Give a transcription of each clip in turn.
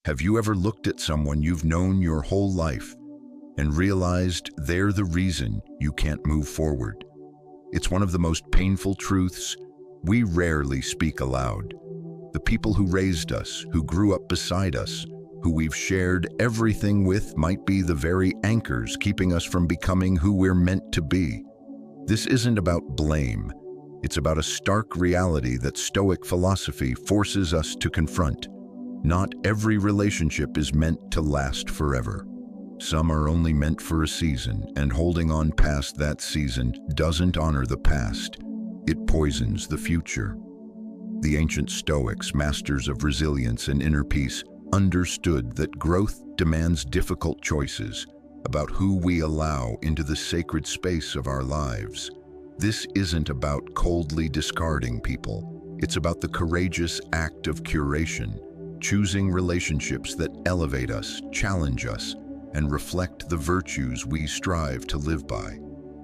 Have you ever looked at someone you've known your whole life and realized they're the reason you can't move forward? It's one of the most painful truths we rarely speak aloud. The people who raised us, who grew up beside us, who we've shared everything with might be the very anchors keeping us from becoming who we're meant to be. This isn't about blame. It's about a stark reality that Stoic philosophy forces us to confront. Not every relationship is meant to last forever. Some are only meant for a season, and holding on past that season doesn't honor the past. It poisons the future. The ancient Stoics, masters of resilience and inner peace, understood that growth demands difficult choices about who we allow into the sacred space of our lives. This isn't about coldly discarding people. It's about the courageous act of curation, choosing relationships that elevate us, challenge us, and reflect the virtues we strive to live by.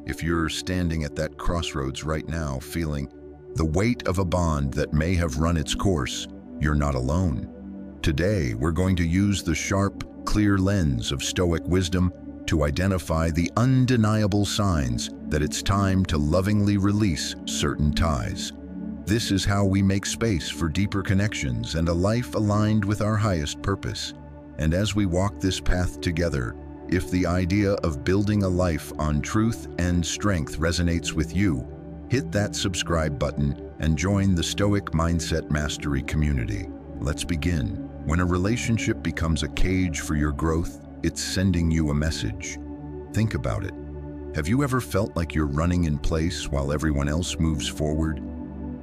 If you're standing at that crossroads right now, feeling the weight of a bond that may have run its course, you're not alone. Today, we're going to use the sharp, clear lens of Stoic wisdom to identify the undeniable signs that it's time to lovingly release certain ties. This is how we make space for deeper connections and a life aligned with our highest purpose. And as we walk this path together, if the idea of building a life on truth and strength resonates with you, hit that subscribe button and join the Stoic Mindset Mastery community. Let's begin. When a relationship becomes a cage for your growth, it's sending you a message. Think about it. Have you ever felt like you're running in place while everyone else moves forward?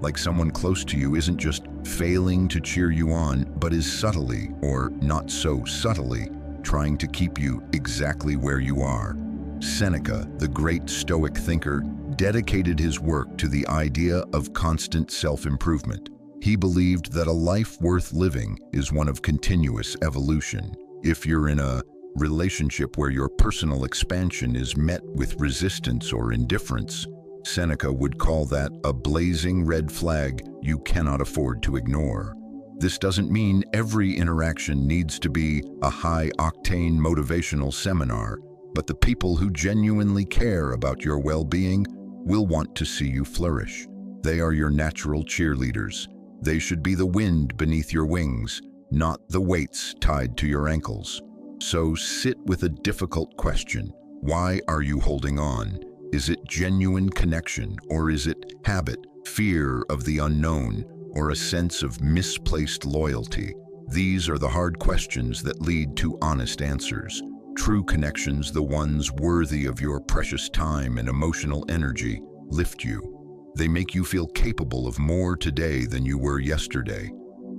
Like someone close to you isn't just failing to cheer you on, but is subtly, or not so subtly, trying to keep you exactly where you are. Seneca, the great Stoic thinker, dedicated his work to the idea of constant self-improvement. He believed that a life worth living is one of continuous evolution. If you're in a relationship where your personal expansion is met with resistance or indifference, Seneca would call that a blazing red flag you cannot afford to ignore. This doesn't mean every interaction needs to be a high-octane motivational seminar, but the people who genuinely care about your well-being will want to see you flourish. They are your natural cheerleaders. They should be the wind beneath your wings, not the weights tied to your ankles. So sit with a difficult question. Why are you holding on? Is it genuine connection, or is it habit, fear of the unknown, or a sense of misplaced loyalty? These are the hard questions that lead to honest answers. True connections, the ones worthy of your precious time and emotional energy, lift you. They make you feel capable of more today than you were yesterday.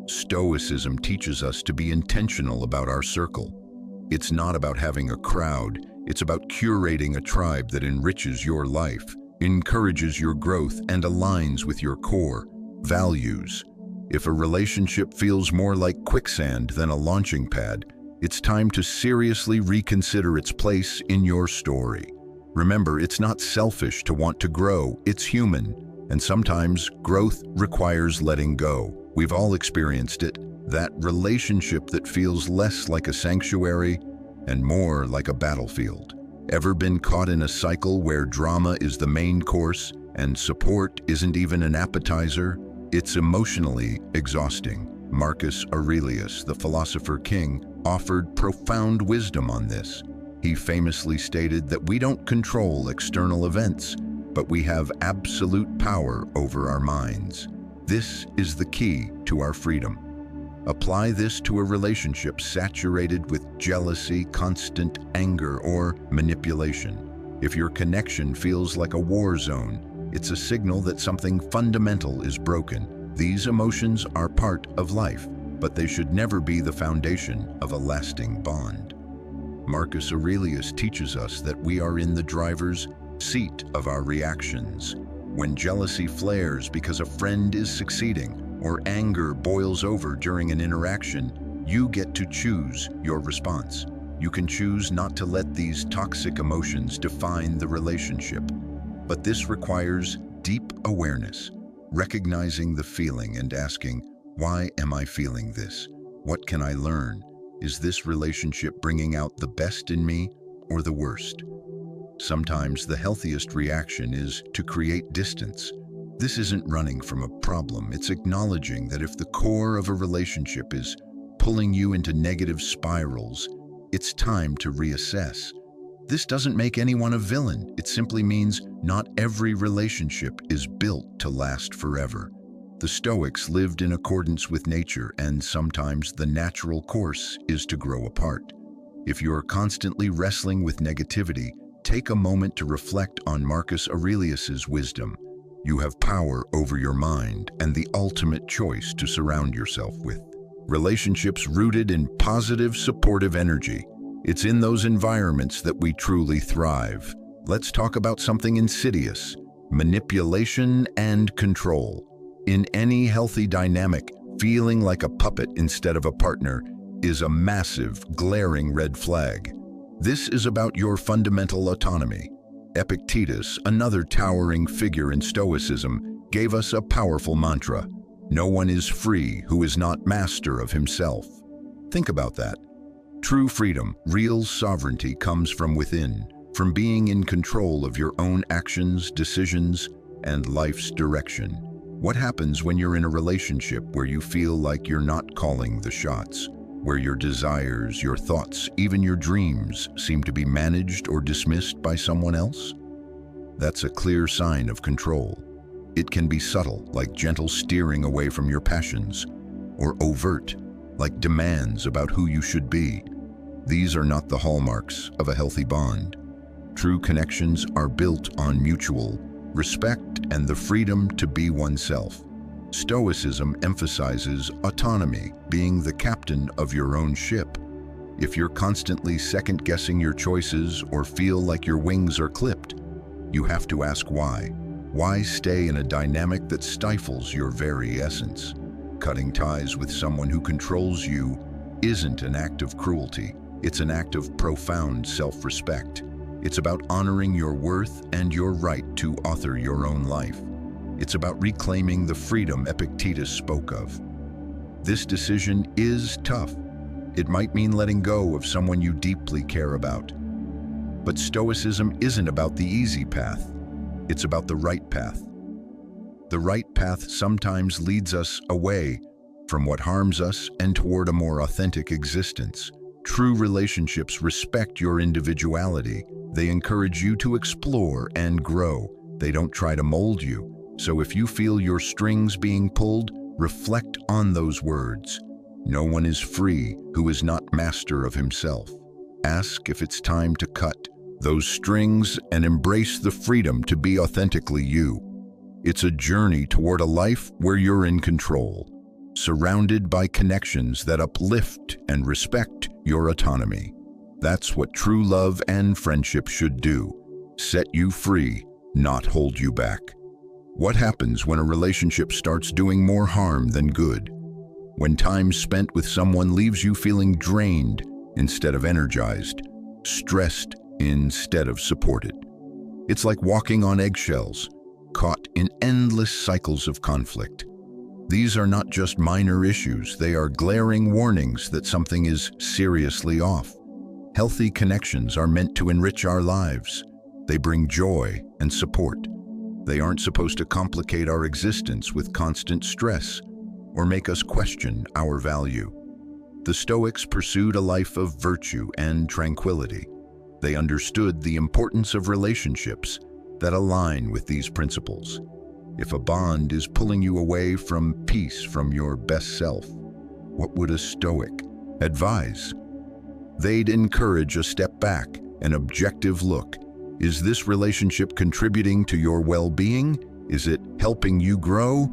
Stoicism teaches us to be intentional about our circle. It's not about having a crowd. It's about curating a tribe that enriches your life, encourages your growth, and aligns with your core values. If a relationship feels more like quicksand than a launching pad, it's time to seriously reconsider its place in your story. Remember, it's not selfish to want to grow, it's human. And sometimes growth requires letting go. We've all experienced it, that relationship that feels less like a sanctuary and more like a battlefield. Ever been caught in a cycle where drama is the main course and support isn't even an appetizer? It's emotionally exhausting. Marcus Aurelius, the philosopher king, offered profound wisdom on this. He famously stated that we don't control external events, but we have absolute power over our minds. This is the key to our freedom. Apply this to a relationship saturated with jealousy, constant anger, or manipulation. If your connection feels like a war zone, it's a signal that something fundamental is broken. These emotions are part of life, but they should never be the foundation of a lasting bond. Marcus Aurelius teaches us that we are in the driver's seat of our reactions. When jealousy flares because a friend is succeeding, or anger boils over during an interaction, you get to choose your response. You can choose not to let these toxic emotions define the relationship. But this requires deep awareness, recognizing the feeling and asking, why am I feeling this? What can I learn? Is this relationship bringing out the best in me or the worst? Sometimes the healthiest reaction is to create distance. This isn't running from a problem, it's acknowledging that if the core of a relationship is pulling you into negative spirals, it's time to reassess. This doesn't make anyone a villain. It simply means not every relationship is built to last forever. The Stoics lived in accordance with nature, and sometimes the natural course is to grow apart. If you're constantly wrestling with negativity, take a moment to reflect on Marcus Aurelius's wisdom. You have power over your mind and the ultimate choice to surround yourself with. Relationships rooted in positive, supportive energy. It's in those environments that we truly thrive. Let's talk about something insidious: manipulation and control. In any healthy dynamic, feeling like a puppet instead of a partner is a massive, glaring red flag. This is about your fundamental autonomy. Epictetus, another towering figure in Stoicism, gave us a powerful mantra: no one is free who is not master of himself. Think about that. True freedom, real sovereignty, comes from within, from being in control of your own actions, decisions, and life's direction. What happens when you're in a relationship where you feel like you're not calling the shots, where your desires, your thoughts, even your dreams seem to be managed or dismissed by someone else? That's a clear sign of control. It can be subtle, like gentle steering away from your passions, or overt, like demands about who you should be. These are not the hallmarks of a healthy bond. True connections are built on mutual respect and the freedom to be oneself. Stoicism emphasizes autonomy, being the captain of your own ship. If you're constantly second-guessing your choices or feel like your wings are clipped, you have to ask why. Why stay in a dynamic that stifles your very essence? Cutting ties with someone who controls you isn't an act of cruelty. It's an act of profound self-respect. It's about honoring your worth and your right to author your own life. It's about reclaiming the freedom Epictetus spoke of. This decision is tough. It might mean letting go of someone you deeply care about. But Stoicism isn't about the easy path. It's about the right path. The right path sometimes leads us away from what harms us and toward a more authentic existence. True relationships respect your individuality. They encourage you to explore and grow. They don't try to mold you. So if you feel your strings being pulled, reflect on those words. No one is free who is not master of himself. Ask if it's time to cut those strings and embrace the freedom to be authentically you. It's a journey toward a life where you're in control, surrounded by connections that uplift and respect your autonomy. That's what true love and friendship should do: set you free, not hold you back. What happens when a relationship starts doing more harm than good? When time spent with someone leaves you feeling drained instead of energized, stressed instead of supported. It's like walking on eggshells, caught in endless cycles of conflict. These are not just minor issues, they are glaring warnings that something is seriously off. Healthy connections are meant to enrich our lives. They bring joy and support. They aren't supposed to complicate our existence with constant stress or make us question our value. The Stoics pursued a life of virtue and tranquility. They understood the importance of relationships that align with these principles. If a bond is pulling you away from peace, from your best self, what would a Stoic advise? They'd encourage a step back, an objective look. Is this relationship contributing to your well-being? Is it helping you grow?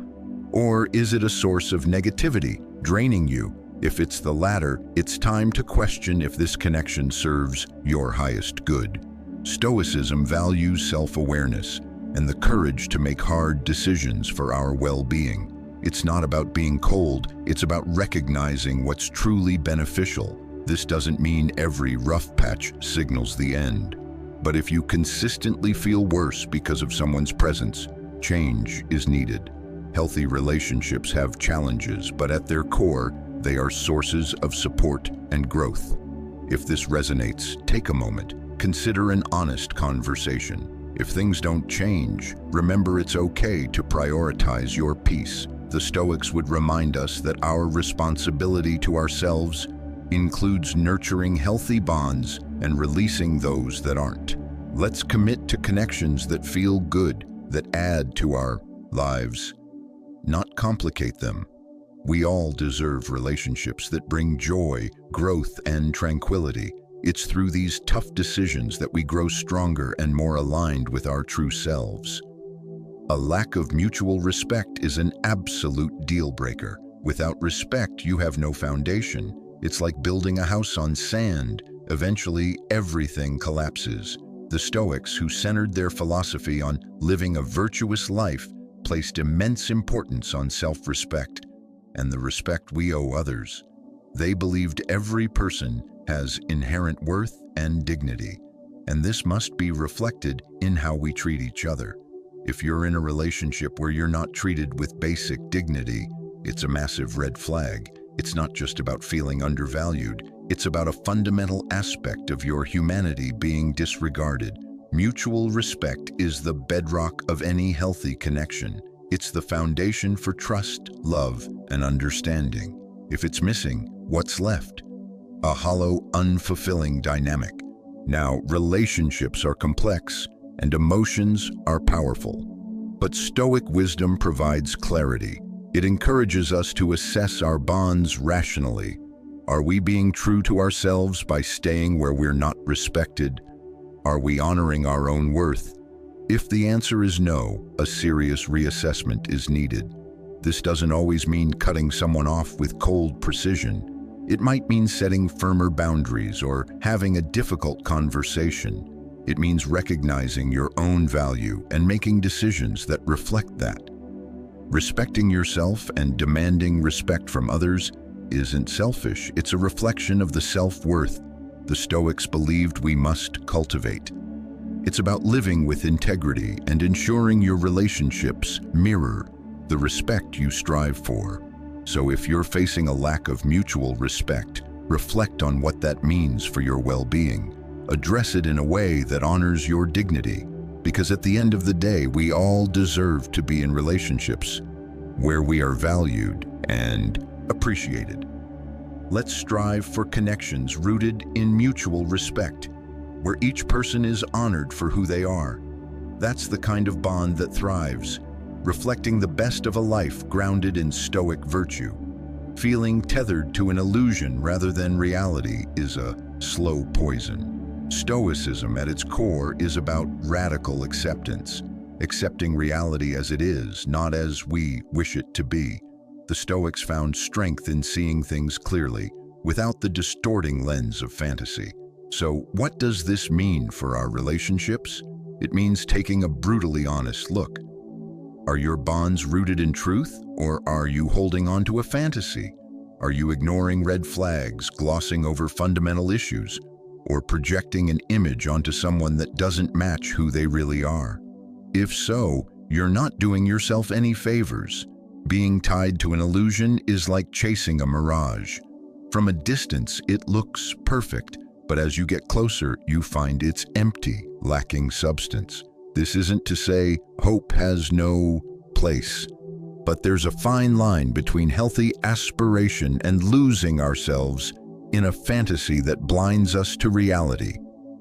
Or is it a source of negativity, draining you? If it's the latter, it's time to question if this connection serves your highest good. Stoicism values self-awareness and the courage to make hard decisions for our well-being. It's not about being cold, it's about recognizing what's truly beneficial. This doesn't mean every rough patch signals the end. But if you consistently feel worse because of someone's presence, change is needed. Healthy relationships have challenges, but at their core, They are sources of support and growth. If this resonates, take a moment. Consider an honest conversation. If things don't change, remember it's okay to prioritize your peace. The Stoics would remind us that our responsibility to ourselves includes nurturing healthy bonds and releasing those that aren't. Let's commit to connections that feel good, that add to our lives, not complicate them. We all deserve relationships that bring joy, growth, and tranquility. It's through these tough decisions that we grow stronger and more aligned with our true selves. A lack of mutual respect is an absolute deal breaker. Without respect, you have no foundation. It's like building a house on sand. Eventually, everything collapses. The Stoics, who centered their philosophy on living a virtuous life, placed immense importance on self-respect and the respect we owe others. They believed every person has inherent worth and dignity, and this must be reflected in how we treat each other. If you're in a relationship where you're not treated with basic dignity, it's a massive red flag. It's not just about feeling undervalued. It's about a fundamental aspect of your humanity being disregarded. Mutual respect is the bedrock of any healthy connection. It's the foundation for trust, love, and understanding. If it's missing, what's left? A hollow, unfulfilling dynamic. Now, relationships are complex and emotions are powerful. But Stoic wisdom provides clarity. It encourages us to assess our bonds rationally. Are we being true to ourselves by staying where we're not respected? Are we honoring our own worth? If the answer is no, a serious reassessment is needed. This doesn't always mean cutting someone off with cold precision. It might mean setting firmer boundaries or having a difficult conversation. It means recognizing your own value and making decisions that reflect that. Respecting yourself and demanding respect from others isn't selfish. It's a reflection of the self-worth the Stoics believed we must cultivate. It's about living with integrity and ensuring your relationships mirror the respect you strive for. So if you're facing a lack of mutual respect, reflect on what that means for your well-being. Address it in a way that honors your dignity, because at the end of the day, we all deserve to be in relationships where we are valued and appreciated. Let's strive for connections rooted in mutual respect, where each person is honored for who they are. That's the kind of bond that thrives, reflecting the best of a life grounded in Stoic virtue. Feeling tethered to an illusion rather than reality is a slow poison. Stoicism at its core is about radical acceptance, accepting reality as it is, not as we wish it to be. The Stoics found strength in seeing things clearly, without the distorting lens of fantasy. So, what does this mean for our relationships? It means taking a brutally honest look. Are your bonds rooted in truth, or are you holding on to a fantasy? Are you ignoring red flags, glossing over fundamental issues, or projecting an image onto someone that doesn't match who they really are? If so, you're not doing yourself any favors. Being tied to an illusion is like chasing a mirage. From a distance, it looks perfect, but as you get closer, you find it's empty, lacking substance. This isn't to say hope has no place, but there's a fine line between healthy aspiration and losing ourselves in a fantasy that blinds us to reality.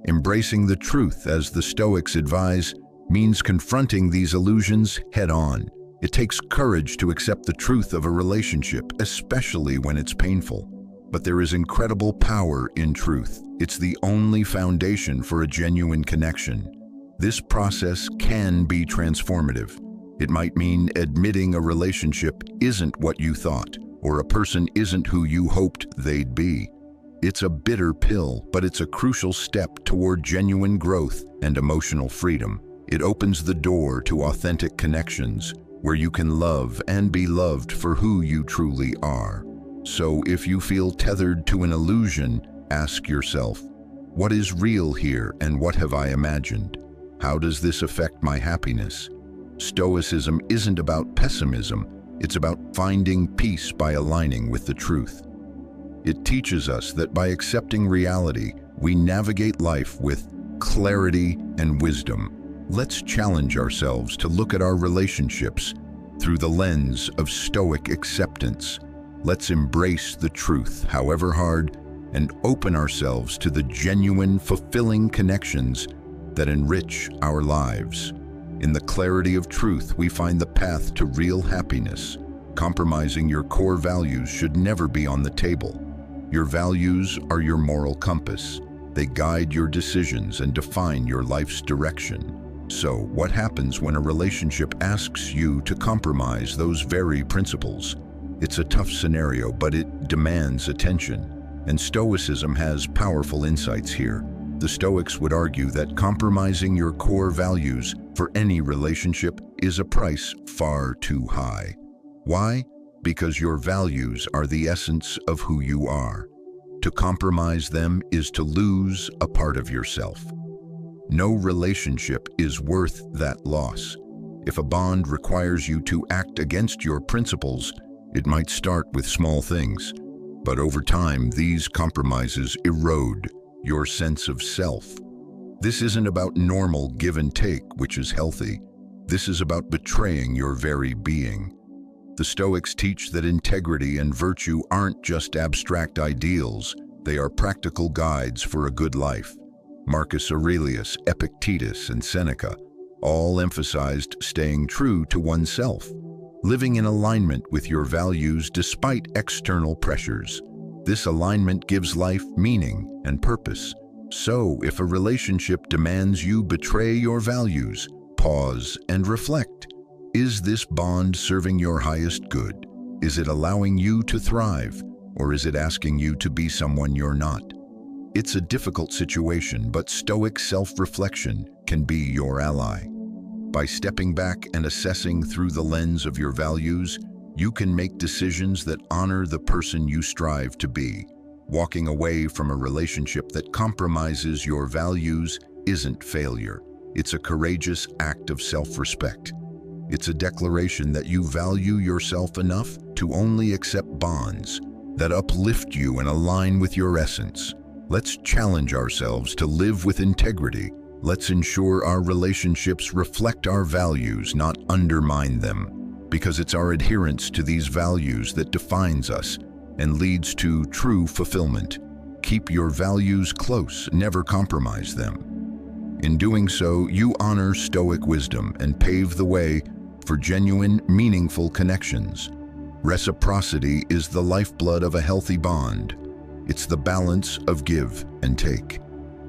Embracing the truth, as the Stoics advise, means confronting these illusions head-on. It takes courage to accept the truth of a relationship, especially when it's painful. But there is incredible power in truth. It's the only foundation for a genuine connection. This process can be transformative. It might mean admitting a relationship isn't what you thought, or a person isn't who you hoped they'd be. It's a bitter pill, but it's a crucial step toward genuine growth and emotional freedom. It opens the door to authentic connections, where you can love and be loved for who you truly are. So if you feel tethered to an illusion, ask yourself, what is real here and what have I imagined? How does this affect my happiness? Stoicism isn't about pessimism, it's about finding peace by aligning with the truth. It teaches us that by accepting reality, we navigate life with clarity and wisdom. Let's challenge ourselves to look at our relationships through the lens of Stoic acceptance. Let's embrace the truth, however hard, and open ourselves to the genuine, fulfilling connections that enrich our lives. In the clarity of truth, we find the path to real happiness. Compromising your core values should never be on the table. Your values are your moral compass. They guide your decisions and define your life's direction. So, what happens when a relationship asks you to compromise those very principles? It's a tough scenario, but it demands attention. And Stoicism has powerful insights here. The Stoics would argue that compromising your core values for any relationship is a price far too high. Why? Because your values are the essence of who you are. To compromise them is to lose a part of yourself. No relationship is worth that loss. If a bond requires you to act against your principles, it might start with small things. But over time, these compromises erode your sense of self. This isn't about normal give and take, which is healthy. This is about betraying your very being. The Stoics teach that integrity and virtue aren't just abstract ideals, they are practical guides for a good life. Marcus Aurelius, Epictetus, and Seneca all emphasized staying true to oneself, living in alignment with your values despite external pressures. This alignment gives life meaning and purpose. So, if a relationship demands you betray your values, pause and reflect. Is this bond serving your highest good? Is it allowing you to thrive, or is it asking you to be someone you're not? It's a difficult situation, but Stoic self-reflection can be your ally. By stepping back and assessing through the lens of your values, you can make decisions that honor the person you strive to be. Walking away from a relationship that compromises your values isn't failure. It's a courageous act of self-respect. It's a declaration that you value yourself enough to only accept bonds that uplift you and align with your essence. Let's challenge ourselves to live with integrity. Let's ensure our relationships reflect our values, not undermine them, because it's our adherence to these values that defines us and leads to true fulfillment. Keep your values close, never compromise them. In doing so, you honor Stoic wisdom and pave the way for genuine, meaningful connections. Reciprocity is the lifeblood of a healthy bond. It's the balance of give and take.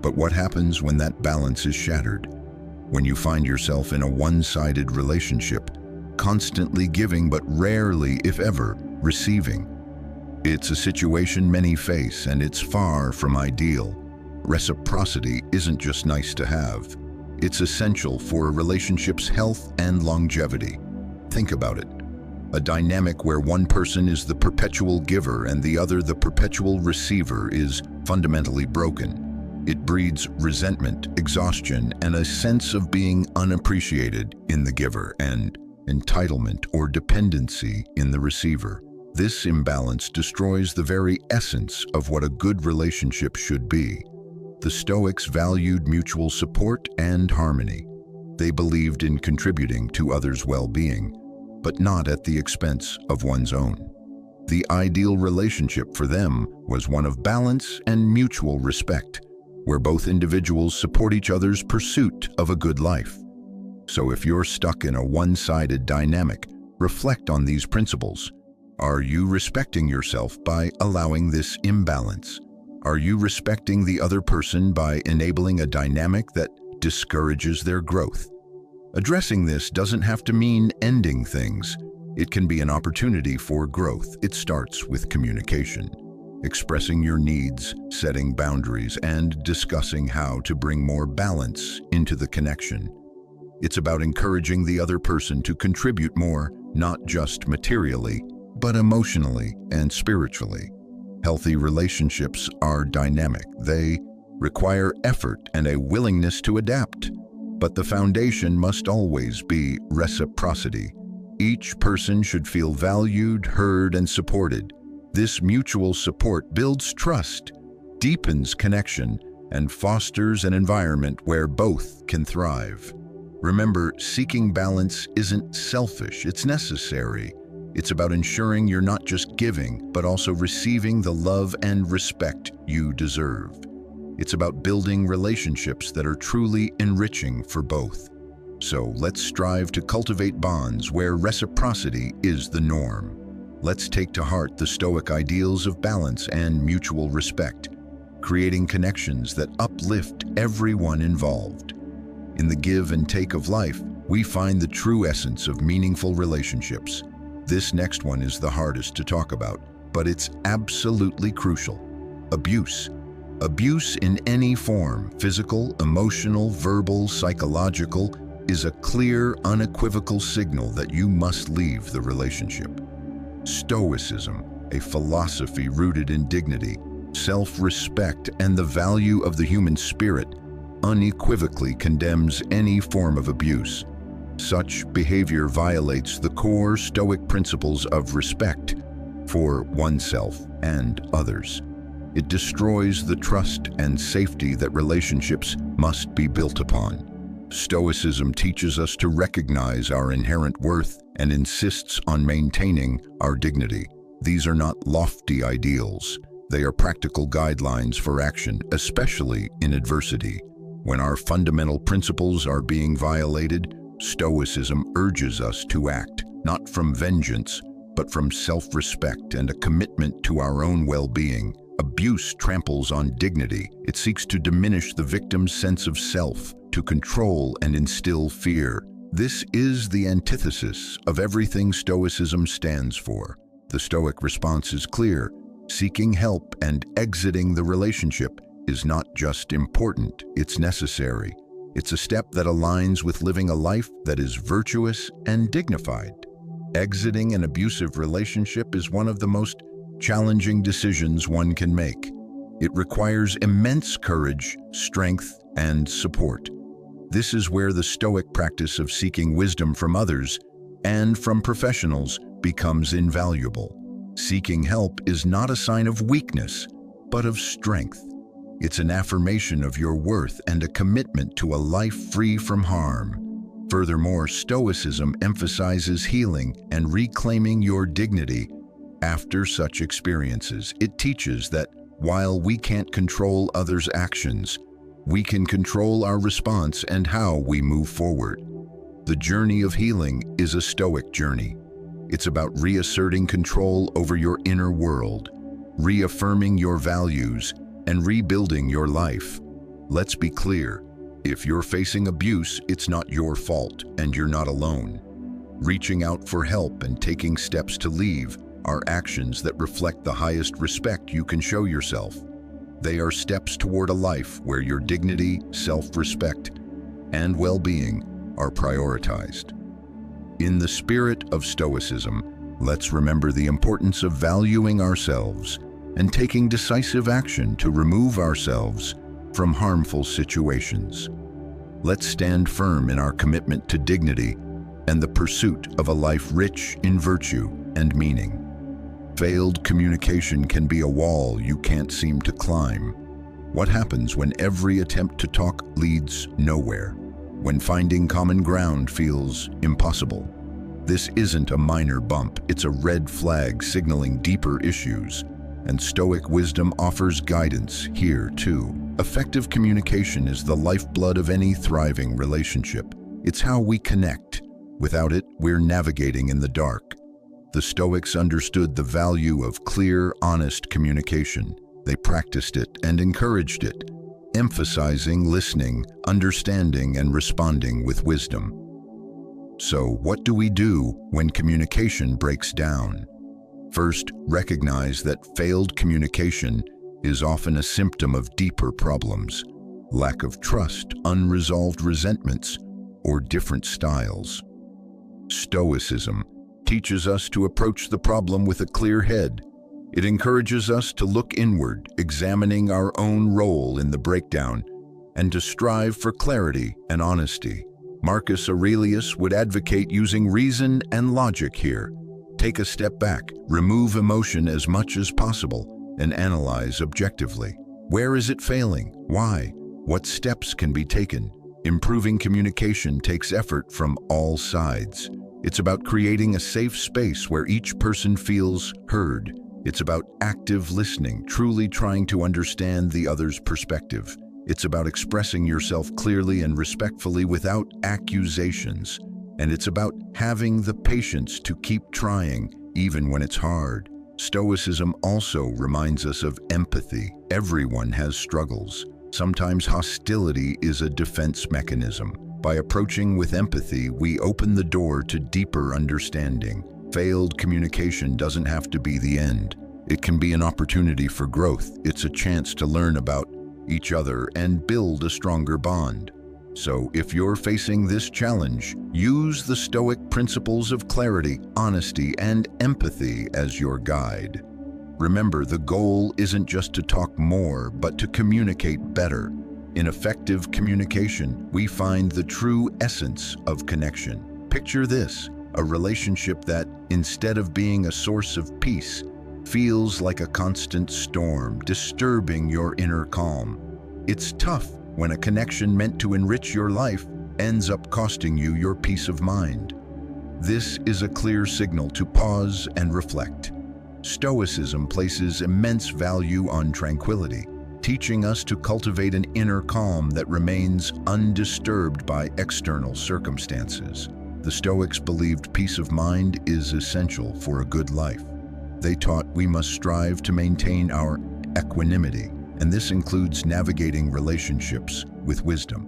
But what happens when that balance is shattered? When you find yourself in a one-sided relationship, constantly giving but rarely, if ever, receiving. It's a situation many face, and it's far from ideal. Reciprocity isn't just nice to have. It's essential for a relationship's health and longevity. Think about it. A dynamic where one person is the perpetual giver and the other the perpetual receiver is fundamentally broken. It breeds resentment, exhaustion, and a sense of being unappreciated in the giver and entitlement or dependency in the receiver. This imbalance destroys the very essence of what a good relationship should be. The Stoics valued mutual support and harmony. They believed in contributing to others' well-being, but not at the expense of one's own. The ideal relationship for them was one of balance and mutual respect, where both individuals support each other's pursuit of a good life. So if you're stuck in a one-sided dynamic, reflect on these principles. Are you respecting yourself by allowing this imbalance? Are you respecting the other person by enabling a dynamic that discourages their growth? Addressing this doesn't have to mean ending things. It can be an opportunity for growth. It starts with communication, expressing your needs, setting boundaries, and discussing how to bring more balance into the connection. It's about encouraging the other person to contribute more, not just materially, but emotionally and spiritually. Healthy relationships are dynamic. They require effort and a willingness to adapt. But the foundation must always be reciprocity. Each person should feel valued, heard, and supported. This mutual support builds trust, deepens connection, and fosters an environment where both can thrive. Remember, seeking balance isn't selfish, it's necessary. It's about ensuring you're not just giving, but also receiving the love and respect you deserve. It's about building relationships that are truly enriching for both. So let's strive to cultivate bonds where reciprocity is the norm. Let's take to heart the Stoic ideals of balance and mutual respect, creating connections that uplift everyone involved. In the give and take of life, we find the true essence of meaningful relationships. This next one is the hardest to talk about, but it's absolutely crucial. Abuse. Abuse in any form, physical, emotional, verbal, psychological, is a clear, unequivocal signal that you must leave the relationship. Stoicism, a philosophy rooted in dignity, self-respect, and the value of the human spirit, unequivocally condemns any form of abuse. Such behavior violates the core Stoic principles of respect for oneself and others. It destroys the trust and safety that relationships must be built upon. Stoicism teaches us to recognize our inherent worth and insists on maintaining our dignity. These are not lofty ideals. They are practical guidelines for action, especially in adversity. When our fundamental principles are being violated, Stoicism urges us to act, not from vengeance, but from self-respect and a commitment to our own well-being. Abuse tramples on dignity. It seeks to diminish the victim's sense of self, to control and instill fear. This is the antithesis of everything Stoicism stands for. The Stoic response is clear. Seeking help and exiting the relationship is not just important, it's necessary. It's a step that aligns with living a life that is virtuous and dignified. Exiting an abusive relationship is one of the most challenging decisions one can make. It requires immense courage, strength, and support. This is where the Stoic practice of seeking wisdom from others and from professionals becomes invaluable. Seeking help is not a sign of weakness, but of strength. It's an affirmation of your worth and a commitment to a life free from harm. Furthermore, Stoicism emphasizes healing and reclaiming your dignity after such experiences. It teaches that while we can't control others' actions, we can control our response and how we move forward. The journey of healing is a Stoic journey. It's about reasserting control over your inner world, reaffirming your values, and rebuilding your life. Let's be clear, if you're facing abuse, it's not your fault and you're not alone. Reaching out for help and taking steps to leave are actions that reflect the highest respect you can show yourself. They are steps toward a life where your dignity, self-respect, and well-being are prioritized. In the spirit of Stoicism, let's remember the importance of valuing ourselves and taking decisive action to remove ourselves from harmful situations. Let's stand firm in our commitment to dignity and the pursuit of a life rich in virtue and meaning. Failed communication can be a wall you can't seem to climb. What happens when every attempt to talk leads nowhere? When finding common ground feels impossible? This isn't a minor bump, it's a red flag signaling deeper issues. And Stoic wisdom offers guidance here too. Effective communication is the lifeblood of any thriving relationship. It's how we connect. Without it, we're navigating in the dark. The Stoics understood the value of clear, honest communication. They practiced it and encouraged it, emphasizing listening, understanding, and responding with wisdom. So, what do we do when communication breaks down? First, recognize that failed communication is often a symptom of deeper problems: lack of trust, unresolved resentments, or different styles. Stoicism teaches us to approach the problem with a clear head. It encourages us to look inward, examining our own role in the breakdown, and to strive for clarity and honesty. Marcus Aurelius would advocate using reason and logic here. Take a step back, remove emotion as much as possible, and analyze objectively. Where is it failing? Why? What steps can be taken? Improving communication takes effort from all sides. It's about creating a safe space where each person feels heard. It's about active listening, truly trying to understand the other's perspective. It's about expressing yourself clearly and respectfully without accusations. And it's about having the patience to keep trying, even when it's hard. Stoicism also reminds us of empathy. Everyone has struggles. Sometimes hostility is a defense mechanism. By approaching with empathy, we open the door to deeper understanding. Failed communication doesn't have to be the end. It can be an opportunity for growth. It's a chance to learn about each other and build a stronger bond. So if you're facing this challenge, use the Stoic principles of clarity, honesty, and empathy as your guide. Remember, the goal isn't just to talk more, but to communicate better. In effective communication, we find the true essence of connection. Picture this, a relationship that, instead of being a source of peace, feels like a constant storm, disturbing your inner calm. It's tough when a connection meant to enrich your life ends up costing you your peace of mind. This is a clear signal to pause and reflect. Stoicism places immense value on tranquility, teaching us to cultivate an inner calm that remains undisturbed by external circumstances. The Stoics believed peace of mind is essential for a good life. They taught we must strive to maintain our equanimity, and this includes navigating relationships with wisdom.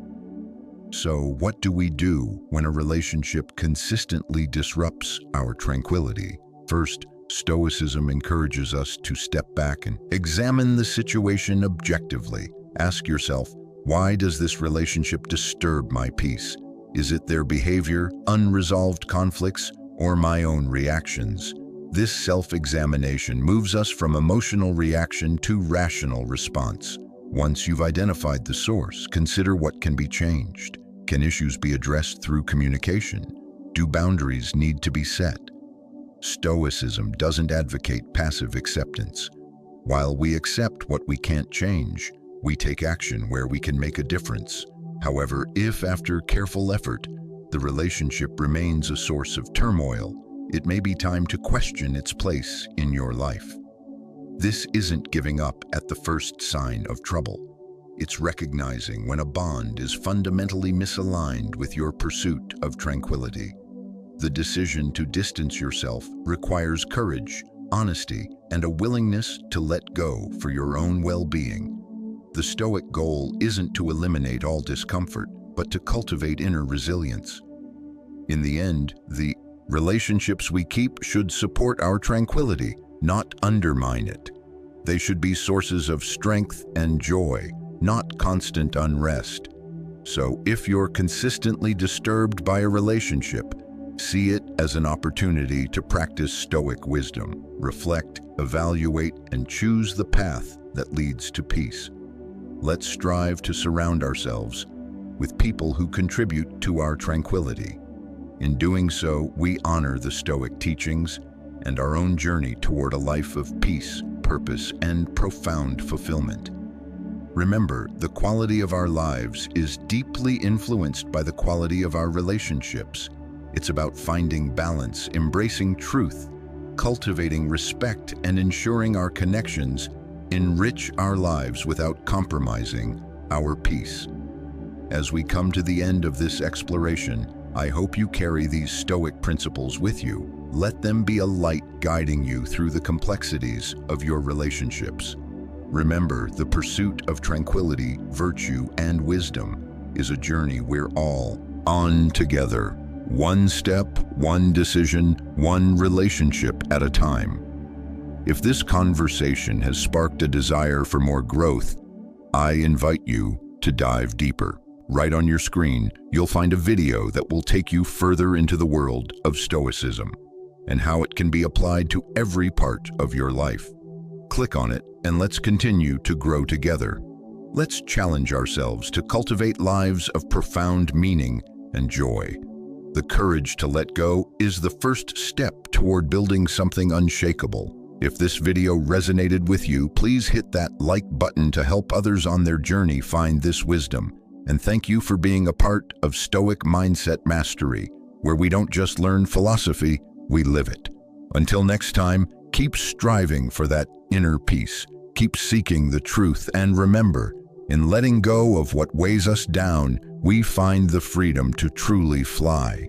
So, what do we do when a relationship consistently disrupts our tranquility? First, Stoicism encourages us to step back and examine the situation objectively. Ask yourself, why does this relationship disturb my peace? Is it their behavior, unresolved conflicts, or my own reactions? This self-examination moves us from emotional reaction to rational response. Once you've identified the source, consider what can be changed. Can issues be addressed through communication? Do boundaries need to be set? Stoicism doesn't advocate passive acceptance. While we accept what we can't change, we take action where we can make a difference. However, if after careful effort, the relationship remains a source of turmoil, it may be time to question its place in your life. This isn't giving up at the first sign of trouble. It's recognizing when a bond is fundamentally misaligned with your pursuit of tranquility. The decision to distance yourself requires courage, honesty, and a willingness to let go for your own well-being. The Stoic goal isn't to eliminate all discomfort, but to cultivate inner resilience. In the end, the relationships we keep should support our tranquility, not undermine it. They should be sources of strength and joy, not constant unrest. So if you're consistently disturbed by a relationship, see it as an opportunity to practice Stoic wisdom, reflect, evaluate, and choose the path that leads to peace. Let's strive to surround ourselves with people who contribute to our tranquility. In doing so, we honor the Stoic teachings and our own journey toward a life of peace, purpose, and profound fulfillment. Remember, the quality of our lives is deeply influenced by the quality of our relationships. It's about finding balance, embracing truth, cultivating respect, and ensuring our connections enrich our lives without compromising our peace. As we come to the end of this exploration, I hope you carry these Stoic principles with you. Let them be a light guiding you through the complexities of your relationships. Remember, the pursuit of tranquility, virtue, and wisdom is a journey we're all on together. One step, one decision, one relationship at a time. If this conversation has sparked a desire for more growth, I invite you to dive deeper. Right on your screen, you'll find a video that will take you further into the world of Stoicism and how it can be applied to every part of your life. Click on it and let's continue to grow together. Let's challenge ourselves to cultivate lives of profound meaning and joy. The courage to let go is the first step toward building something unshakable. If this video resonated with you, please hit that like button to help others on their journey find this wisdom. And thank you for being a part of Stoic Mindset Mastery, where we don't just learn philosophy, we live it. Until next time, keep striving for that inner peace. Keep seeking the truth, and remember, in letting go of what weighs us down, we find the freedom to truly fly.